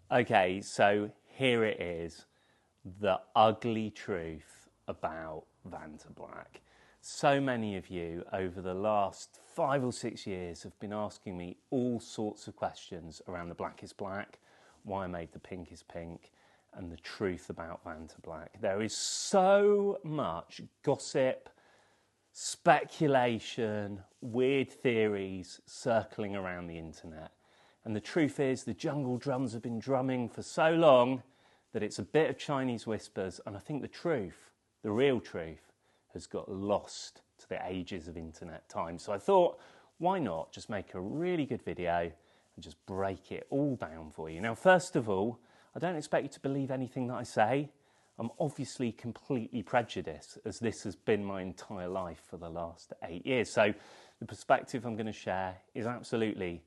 Okay, so here it is, the ugly truth about VANTABLACK. So many of you over the last 5 or 6 years have been asking me all sorts of questions around the Blackest Black, why I made the pink is pink, and the truth about VANTABLACK. There is so much gossip, speculation, weird theories circling around the internet. And the truth is, the jungle drums have been drumming for so long that it's a bit of Chinese whispers. And I think the truth, the real truth, has got lost to the ages of internet time. So I thought, why not just make a really good video and just break it all down for you. Now, first of all, I don't expect you to believe anything that I say. I'm obviously completely prejudiced, as this has been my entire life for the last 8 years. So the perspective I'm going to share is absolutely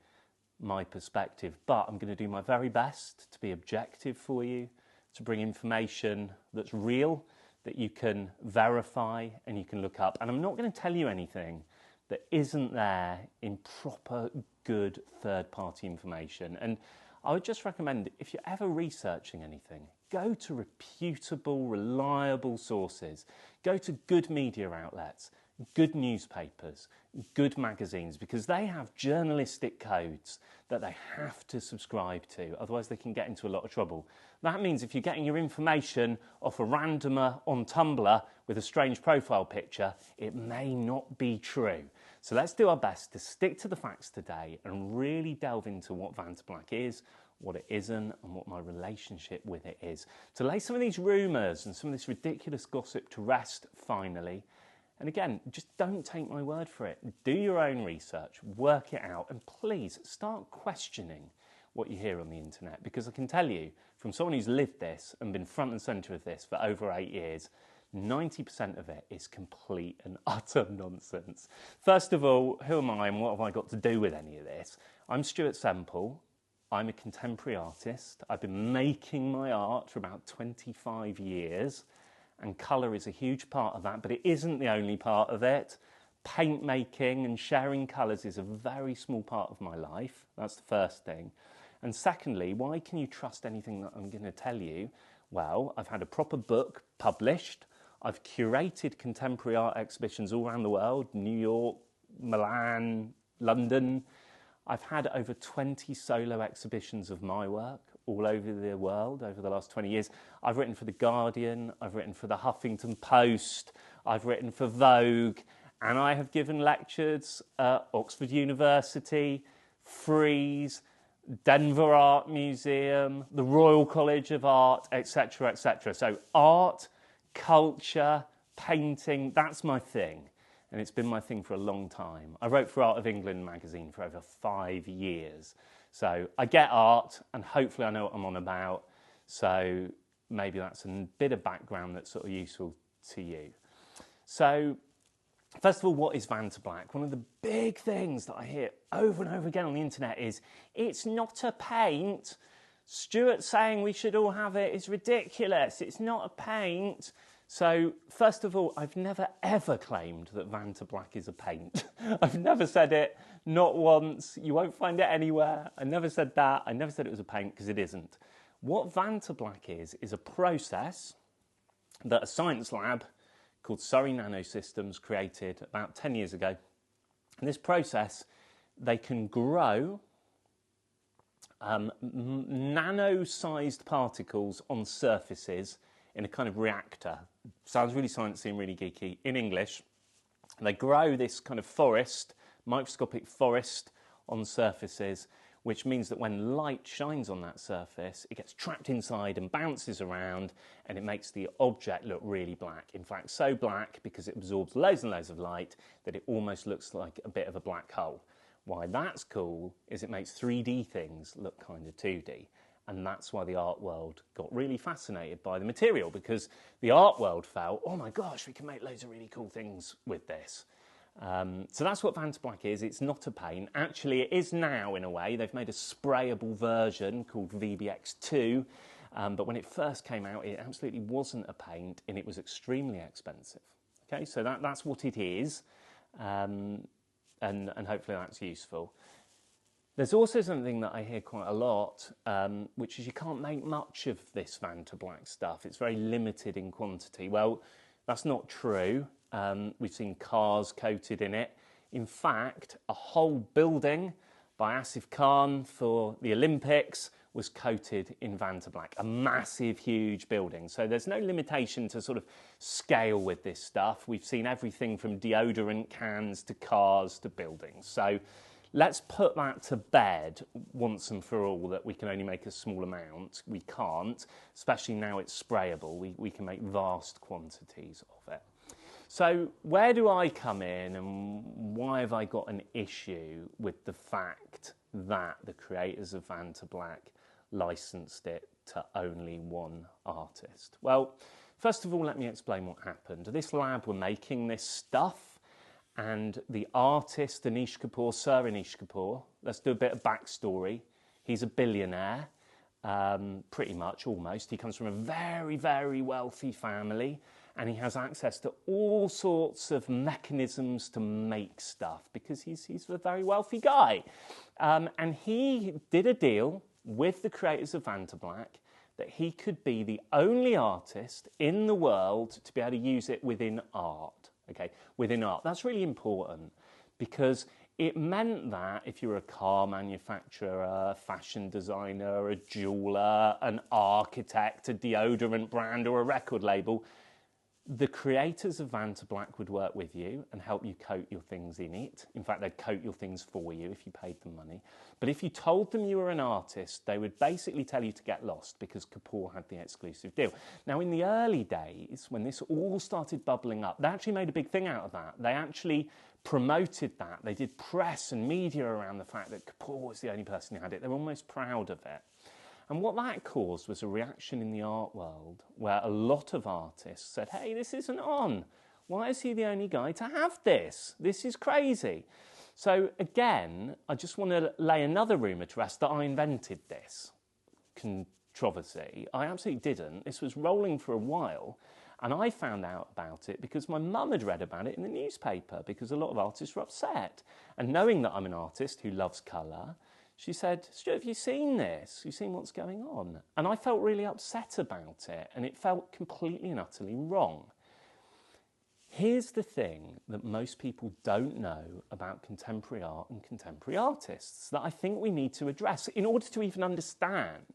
my perspective, but I'm going to do my very best to be objective for you, to bring information that's real, that you can verify and you can look up. And I'm not going to tell you anything that isn't there in proper, good third-party information. And I would just recommend, if you're ever researching anything, go to reputable, reliable sources. Go to good media outlets, good newspapers, good magazines, because they have journalistic codes that they have to subscribe to, otherwise they can get into a lot of trouble. That means if you're getting your information off a randomer on Tumblr with a strange profile picture, it may not be true. So let's do our best to stick to the facts today and really delve into what VANTABLACK is, what it isn't, and what my relationship with it is. To lay some of these rumours and some of this ridiculous gossip to rest, finally. And again, just don't take my word for it. Do your own research, work it out, and please start questioning what you hear on the internet. Because I can tell you, from someone who's lived this and been front and centre of this for over 8 years, 90% of it is complete and utter nonsense. First of all, who am I and what have I got to do with any of this? I'm Stuart Semple. I'm a contemporary artist. I've been making my art for about 25 years. And colour is a huge part of that, but it isn't the only part of it. Paint making and sharing colours is a very small part of my life. That's the first thing. And secondly, why can you trust anything that I'm going to tell you? Well, I've had a proper book published. I've curated contemporary art exhibitions all around the world, New York, Milan, London. I've had over 20 solo exhibitions of my work all over the world over the last 20 years. I've written for The Guardian, I've written for the Huffington Post, I've written for Vogue, and I have given lectures at Oxford University, Frieze, Denver Art Museum, the Royal College of Art, etc., etc. So art, culture, painting, that's my thing. And it's been my thing for a long time. I wrote for Art of England magazine for over 5 years. So I get art, and hopefully I know what I'm on about. So maybe that's a bit of background that's sort of useful to you. So first of all, what is VANTABLACK? One of the big things that I hear over and over again on the internet is, it's not a paint. Stuart saying we should all have it is ridiculous. It's not a paint. So, first of all, I've never ever claimed that VANTABLACK is a paint. I've never said it, not once. You won't find it anywhere. I never said that. I never said it was a paint, because it isn't. What VANTABLACK is a process that a science lab called Surrey Nanosystems created about 10 years ago. And this process, they can grow nano-sized particles on surfaces in a kind of reactor. Sounds really sciencey and really geeky. In English, they grow this kind of forest, microscopic forest on surfaces, which means that when light shines on that surface, it gets trapped inside and bounces around, and it makes the object look really black. In fact, so black because it absorbs loads and loads of light that it almost looks like a bit of a black hole. Why that's cool is it makes 3D things look kind of 2D. And that's why the art world got really fascinated by the material, because the art world felt, oh my gosh, we can make loads of really cool things with this. So that's what VANTABLACK is. It's not a paint. Actually, it is now in a way. They've made a sprayable version called VBX2. But when it first came out, it absolutely wasn't a paint, and it was extremely expensive. Okay, so that's what it is. And hopefully that's useful. There's also something that I hear quite a lot, which is you can't make much of this VANTABLACK stuff. It's very limited in quantity. Well, that's not true. We've seen cars coated in it. In fact, a whole building by Asif Khan for the Olympics was coated in VANTABLACK, a massive, huge building. So there's no limitation to sort of scale with this stuff. We've seen everything from deodorant cans to cars to buildings. So let's put that to bed once and for all, that we can only make a small amount. We can't, especially now it's sprayable. We can make vast quantities of it. So where do I come in, and why have I got an issue with the fact that the creators of VANTABLACK licensed it to only one artist? Well, first of all, let me explain what happened. This lab were making this stuff, and the artist, Anish Kapoor, Sir Anish Kapoor, let's do a bit of backstory. He's a billionaire, pretty much, almost. He comes from a very, very wealthy family, and he has access to all sorts of mechanisms to make stuff because he's a very wealthy guy. And he did a deal with the creators of VANTABLACK that he could be the only artist in the world to be able to use it within art. Okay, within art. That's really important because it meant that if you're a car manufacturer, a fashion designer, a jeweler, an architect, a deodorant brand, or a record label, the creators of VANTABLACK would work with you and help you coat your things in it. In fact, they'd coat your things for you if you paid them money. But if you told them you were an artist, they would basically tell you to get lost because Kapoor had the exclusive deal. Now, in the early days, when this all started bubbling up, they actually made a big thing out of that. They actually promoted that. They did press and media around the fact that Kapoor was the only person who had it. They were almost proud of it. And what that caused was a reaction in the art world where a lot of artists said, hey, this isn't on. Why is he the only guy to have this? This is crazy. So again, I just want to lay another rumour to rest that I invented this controversy. I absolutely didn't. This was rolling for a while. And I found out about it because my mum had read about it in the newspaper because a lot of artists were upset. And knowing that I'm an artist who loves colour, she said, Stuart, have you seen this? Have you seen what's going on? And I felt really upset about it, and it felt completely and utterly wrong. Here's the thing that most people don't know about contemporary art and contemporary artists that I think we need to address in order to even understand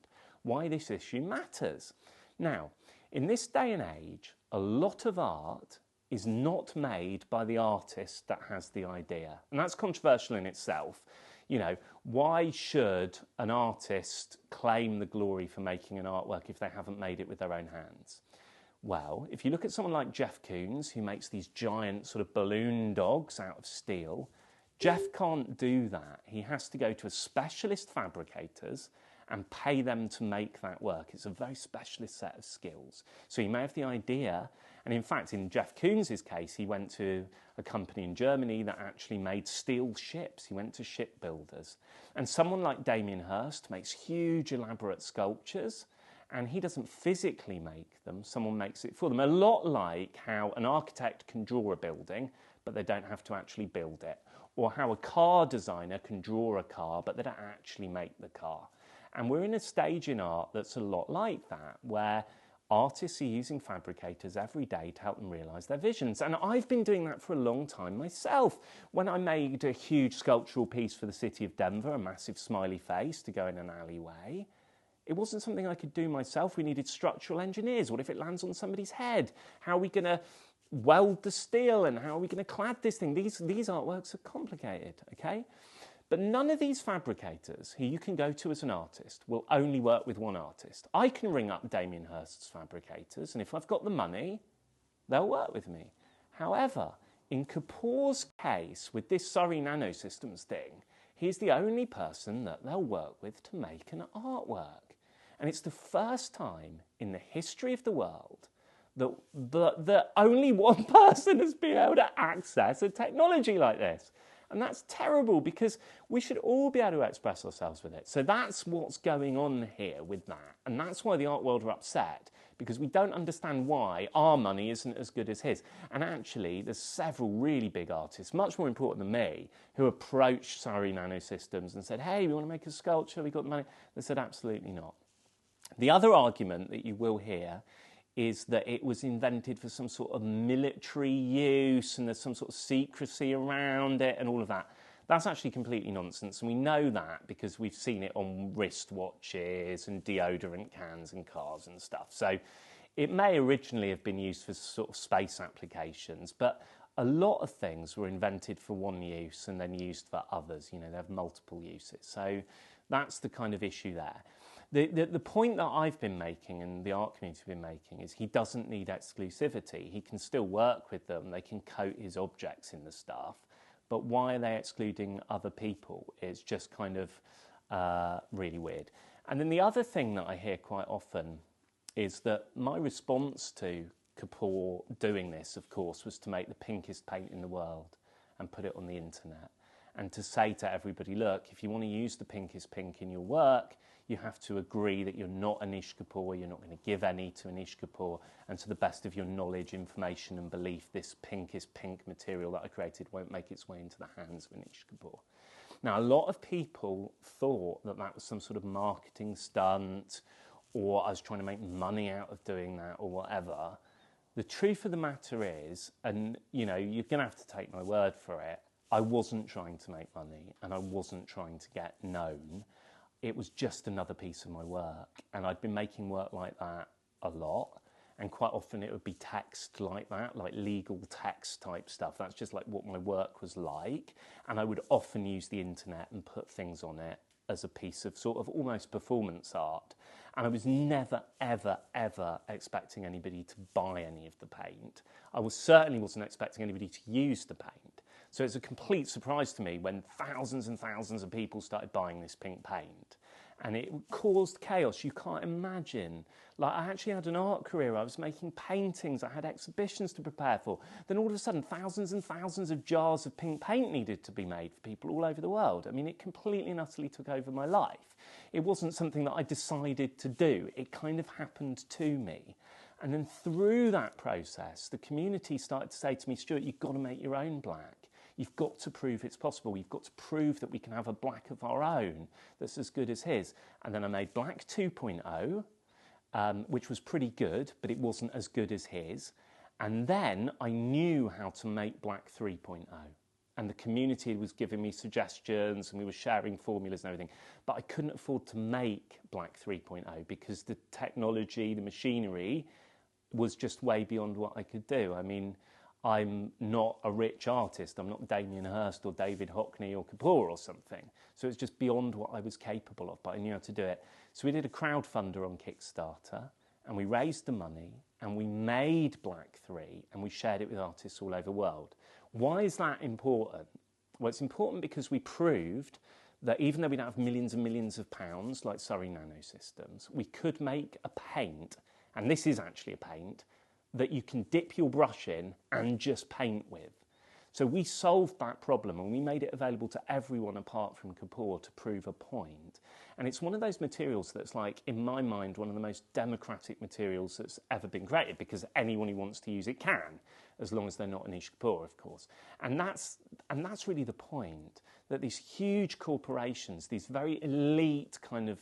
why this issue matters. Now, in this day and age, a lot of art is not made by the artist that has the idea. And that's controversial in itself. You know, why should an artist claim the glory for making an artwork if they haven't made it with their own hands? Well, if you look at someone like Jeff Koons, who makes these giant sort of balloon dogs out of steel, Jeff can't do that. He has to go to a specialist fabricators and pay them to make that work. It's a very specialist set of skills. So he may have the idea, and in fact, in Jeff Koons' case, he went to a company in Germany that actually made steel ships. He went to shipbuilders. And someone like Damien Hirst makes huge, elaborate sculptures, and he doesn't physically make them. Someone makes it for them. A lot like how an architect can draw a building, but they don't have to actually build it. Or how a car designer can draw a car, but they don't actually make the car. And we're in a stage in art that's a lot like that, where artists are using fabricators every day to help them realise their visions. And I've been doing that for a long time myself. When I made a huge sculptural piece for the city of Denver, a massive smiley face to go in an alleyway, it wasn't something I could do myself. We needed structural engineers. What if it lands on somebody's head? How are we going to weld the steel, and how are we going to clad this thing? These artworks are complicated, okay? But none of these fabricators who you can go to as an artist will only work with one artist. I can ring up Damien Hirst's fabricators, and if I've got the money, they'll work with me. However, in Kapoor's case, with this Surrey Nanosystems thing, he's the only person that they'll work with to make an artwork. And it's the first time in the history of the world that only one person has been able to access a technology like this. And that's terrible because we should all be able to express ourselves with it. So that's what's going on here with that. And that's why the art world are upset, because we don't understand why our money isn't as good as his. And actually, there's several really big artists, much more important than me, who approached Surrey Nanosystems and said, hey, we want to make a sculpture, we got the money. They said, absolutely not. The other argument that you will hear is that it was invented for some sort of military use and there's some sort of secrecy around it and all of that. That's actually completely nonsense, and we know that because we've seen it on wristwatches and deodorant cans and cars and stuff. So it may originally have been used for sort of space applications, but a lot of things were invented for one use and then used for others. You know, they have multiple uses. So that's the kind of issue there. The point that I've been making and the art community have been making is he doesn't need exclusivity. He can still work with them. They can coat his objects in the stuff. But why are they excluding other people? It's just kind of really weird. And then the other thing that I hear quite often is that my response to Kapoor doing this, of course, was to make the pinkest paint in the world and put it on the internet. And to say to everybody, look, if you want to use the pinkest pink in your work, you have to agree that you're not Anish Kapoor, you're not going to give any to Anish Kapoor, and to the best of your knowledge, information and belief, this pinkest pink material that I created won't make its way into the hands of Anish Kapoor. Now, a lot of people thought that that was some sort of marketing stunt, or I was trying to make money out of doing that, or whatever. The truth of the matter is, and you know, you're going to have to take my word for it, I wasn't trying to make money and I wasn't trying to get known. It was just another piece of my work, and I'd been making work like that a lot, and quite often it would be text like that, like legal text type stuff. That's just like what my work was like, and I would often use the internet and put things on it as a piece of sort of almost performance art. And I was never, ever, ever expecting anybody to buy any of the paint. I certainly wasn't expecting anybody to use the paint. So it's a complete surprise to me when thousands and thousands of people started buying this pink paint. And it caused chaos. You can't imagine. Like, I actually had an art career. I was making paintings. I had exhibitions to prepare for. Then all of a sudden, thousands and thousands of jars of pink paint needed to be made for people all over the world. I mean, it completely and utterly took over my life. It wasn't something that I decided to do. It kind of happened to me. And then through that process, the community started to say to me, Stuart, you've got to make your own black. You've got to prove it's possible. You've got to prove that we can have a black of our own that's as good as his. And then I made Black 2.0, which was pretty good, but it wasn't as good as his. And then I knew how to make Black 3.0. And the community was giving me suggestions and we were sharing formulas and everything. But I couldn't afford to make Black 3.0 because the technology, the machinery was just way beyond what I could do. I mean, I'm not a rich artist. I'm not Damien Hirst or David Hockney or Kapoor or something. So it's just beyond what I was capable of, but I knew how to do it. So we did a crowdfunder on Kickstarter and we raised the money and we made Black 3 and we shared it with artists all over the world. Why is that important? Well, it's important because we proved that even though we don't have millions and millions of pounds like Surrey Nanosystems, we could make a paint, and this is actually a paint, that you can dip your brush in and just paint with. So we solved that problem and we made it available to everyone apart from Kapoor to prove a point. And it's one of those materials that's like, in my mind, one of the most democratic materials that's ever been created, because anyone who wants to use it can, as long as they're not Anish Kapoor, of course. And that's really the point, that these huge corporations, these very elite kind of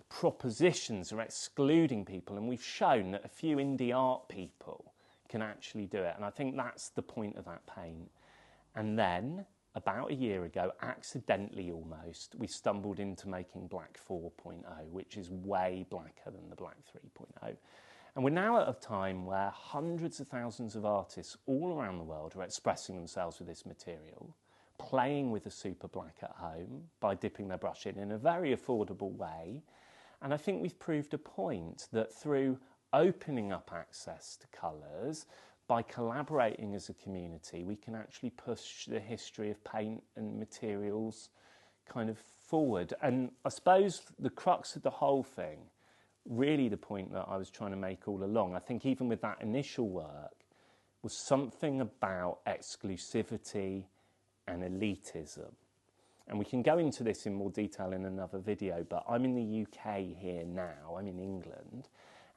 propositions are excluding people, and we've shown that a few indie art people can actually do it, and I think that's the point of that paint. And then, about a year ago, accidentally almost, we stumbled into making Black 4.0, which is way blacker than the Black 3.0. And we're now at a time where hundreds of thousands of artists all around the world are expressing themselves with this material, playing with a super black at home by dipping their brush in a very affordable way. And I think we've proved a point that through opening up access to colours, by collaborating as a community, we can actually push the history of paint and materials kind of forward. And I suppose the crux of the whole thing, really the point that I was trying to make all along, I think even with that initial work, was something about exclusivity and elitism. And we can go into this in more detail in another video, but I'm in the UK here now, I'm in England.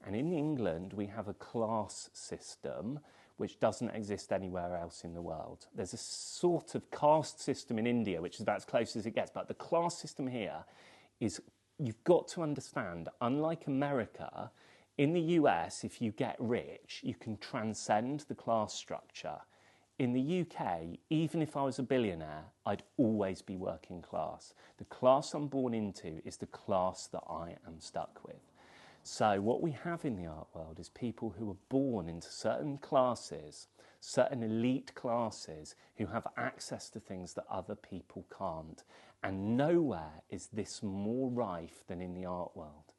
And in England, we have a class system which doesn't exist anywhere else in the world. There's a sort of caste system in India, which is about as close as it gets. But the class system here is, you've got to understand, unlike America, in the US, if you get rich, you can transcend the class structure. In the UK, even if I was a billionaire, I'd always be working class. The class I'm born into is the class that I am stuck with. So what we have in the art world is people who are born into certain classes, certain elite classes, who have access to things that other people can't. And nowhere is this more rife than in the art world.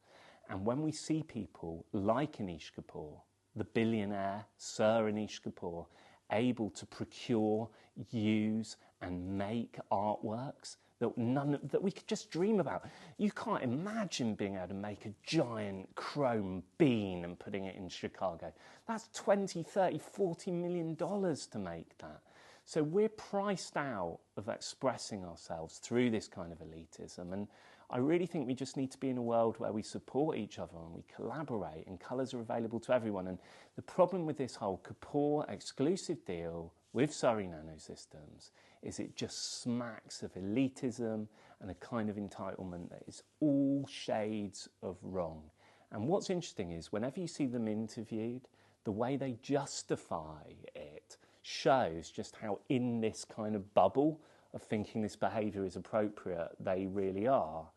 And when we see people like Anish Kapoor, the billionaire Sir Anish Kapoor, able to procure, use and make artworks that we could just dream about. You can't imagine being able to make a giant chrome bean and putting it in Chicago. That's $20, $30, $40 million to make that. So we're priced out of expressing ourselves through this kind of elitism. And I really think we just need to be in a world where we support each other and we collaborate and colours are available to everyone. And the problem with this whole Kapoor exclusive deal with Surrey Nanosystems is it just smacks of elitism and a kind of entitlement that is all shades of wrong. And what's interesting is whenever you see them interviewed, the way they justify it shows just how in this kind of bubble of thinking this behaviour is appropriate they really are.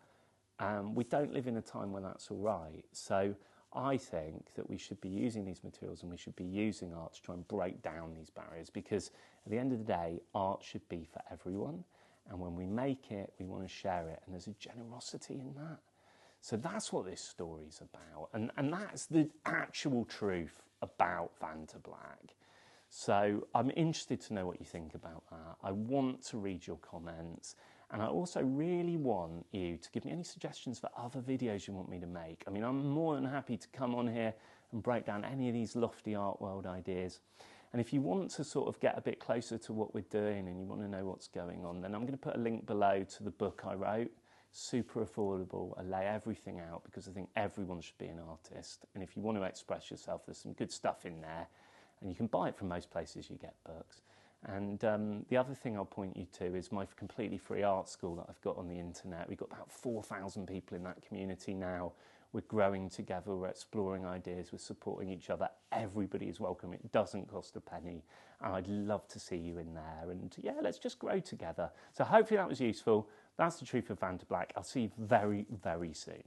We don't live in a time when that's all right. So I think that we should be using these materials and we should be using art to try and break down these barriers, because at the end of the day, art should be for everyone. And when we make it, we want to share it. And there's a generosity in that. So that's what this story's about. And that's the actual truth about VANTABLACK. So I'm interested to know what you think about that. I want to read your comments. And I also really want you to give me any suggestions for other videos you want me to make. I mean, I'm more than happy to come on here and break down any of these lofty art world ideas. And if you want to sort of get a bit closer to what we're doing and you want to know what's going on, then I'm going to put a link below to the book I wrote. Super affordable. I lay everything out because I think everyone should be an artist. And if you want to express yourself, there's some good stuff in there. And you can buy it from most places you get books. And the other thing I'll point you to is my completely free art school that I've got on the internet. We've got about 4,000 people in that community now. We're growing together, we're exploring ideas, we're supporting each other. Everybody is welcome. It doesn't cost a penny. And I'd love to see you in there. And yeah, let's just grow together. So hopefully that was useful. That's the truth of VANTABLACK. I'll see you very, very soon.